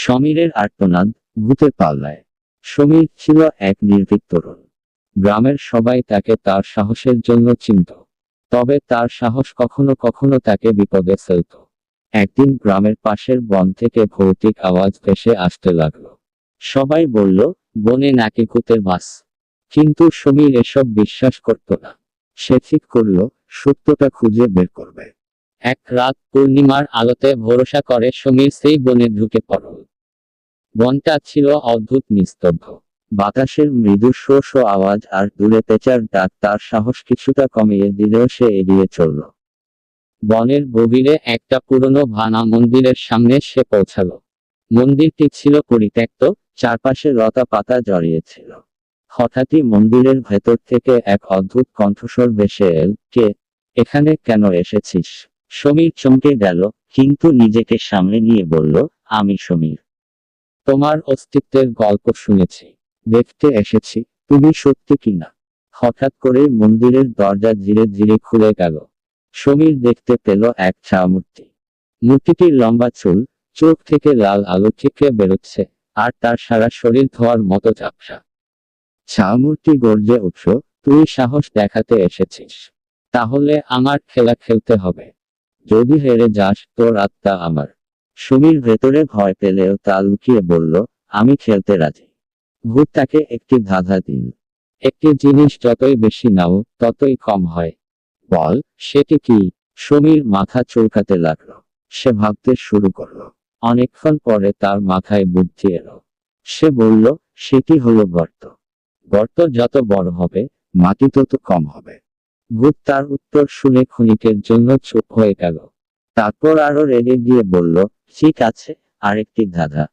সমীরের আর্তনাদ, ভূতের পাল্লায়। সমীর ছিল এক নির্ভীক তরুণ। গ্রামের সবাই তাকে তার সাহসের জন্য চিনত। তবে তার সাহস কখনো কখনো তাকে বিপদে ফেলত। একদিন গ্রামের পাশের বন থেকে ভৌতিক আওয়াজ ভেসে আসতে লাগলো। সবাই বলল, বনে নাকি ভূতের বাস। কিন্তু সমীর এসব বিশ্বাস করত না। সে ঠিক করল, সত্যটা খুঁজে বের করবে। এক রাত পূর্ণিমার আলোতে ভরসা করে সমীর সেই বনে ঢুকে পড়ল। বনটা ছিল অদ্ভুত নিস্তব্ধ। বাতাসের মৃদু শো শো আওয়াজ আর দূরে পেঁচার ডাক তার সাহস কিছুটা কমিয়ে দিলেও সে এগিয়ে চলল। বনের গভীরে একটা পুরনো ভাঙা মন্দিরের সামনে সে পৌঁছাল। মন্দিরটি ছিল পরিত্যক্ত, চারপাশে লতা পাতা জড়িয়েছিল। হঠাৎই মন্দিরের ভেতর থেকে এক অদ্ভুত কণ্ঠস্বর ভেসে এল, কে? এখানে কেন এসেছিস? সমীর চমকে গেল, কিন্তু নিজেকে সামলে নিয়ে বলল, আমি সমীর। তোমার অস্তিত্বের গল্প শুনেছি। দেখতে এসেছি, তুমি সত্যি কিনা। হঠাৎ করে মন্দিরের দরজা ধীরে ধীরে খুলে গেল। সমীর দেখতে পেল এক ছায়ামূর্তি। মূর্তিটির লম্বা চুল, চোখ থেকে লাল আলো ঠিকরে বেরোচ্ছে, আর তার সারা শরীর ধোয়ার মতো ঝাপসা। ছায়ামূর্তি গর্জে উঠল, তুই সাহস দেখাতে এসেছিস? তাহলে আমার খেলা খেলতে হবে। যদি হেরে যাস, তোর আত্মা আমার। সমীর ভেতরে ভয় পেলেও তা লুকিয়ে বলল, আমি খেলতে রাজি। ভূত তাকে একটি ধাঁধা দিল। একটি জিনিস যতই বেশি নাও, ততই কম হয়। বল, সেটি কি? সমীর মাথা চুলকাতে লাগলো। সে ভাবতে শুরু করলো। অনেকক্ষণ পরে তার মাথায় বুদ্ধি এলো। সে বলল, সেটি হলো গর্ত। গর্ত যত বড় হবে, মাটি তত কম হবে। ভূত তার উত্তর শুনে ক্ষণিকের জন্য চুপ হয়ে গেল। তারপর আরো রেগে গিয়ে বলল, ঠিক আছে, আরেকটি ধাঁধা।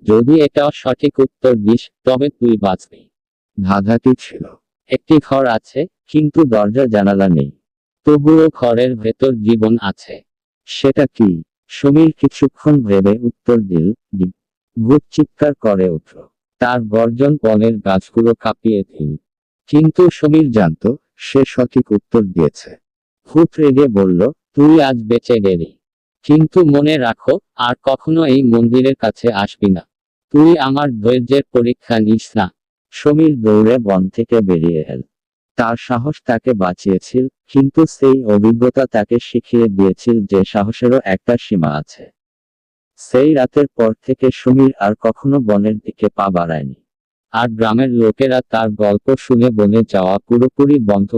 যদি এটাও সঠিক উত্তর দিস, তবে তুই বাঁচবি। ধাঁধাটি ছিল, একটি ঘর আছে, কিন্তু দরজা জানালা নেই। তবুও ঘরের ভেতর জীবন আছে। সেটা কি? সমীর কিছুক্ষণ ভেবে উত্তর দিল, ডিম। ভূত চিৎকার করে উঠল। তার গর্জন বনের গাছগুলো কাঁপিয়ে দিল। কিন্তু সমীর জানত, সে সঠিক উত্তর দিয়েছে। ভূত রেগে বলল, তুই আজ বেঁচে গেলি। কিন্তু মনে রাখো, আর কখনো এই মন্দিরের কাছে আসবি না। তুই আমার ধৈর্যের পরীক্ষা নিস না। সমীর দৌড়ে বন থেকে বেরিয়ে এল। তার সাহস তাকে বাঁচিয়েছিল, কিন্তু সেই অভিজ্ঞতা তাকে শিখিয়ে দিয়েছিল যে সাহসেরও একটা সীমা আছে। সেই রাতের পর থেকে সমীর আর কখনো বনের দিকে পা বাড়ায়নি। আর গ্রামের লোকেরা তার গল্প শুনে বনে যাওয়া পুরোপুরি বন্ধ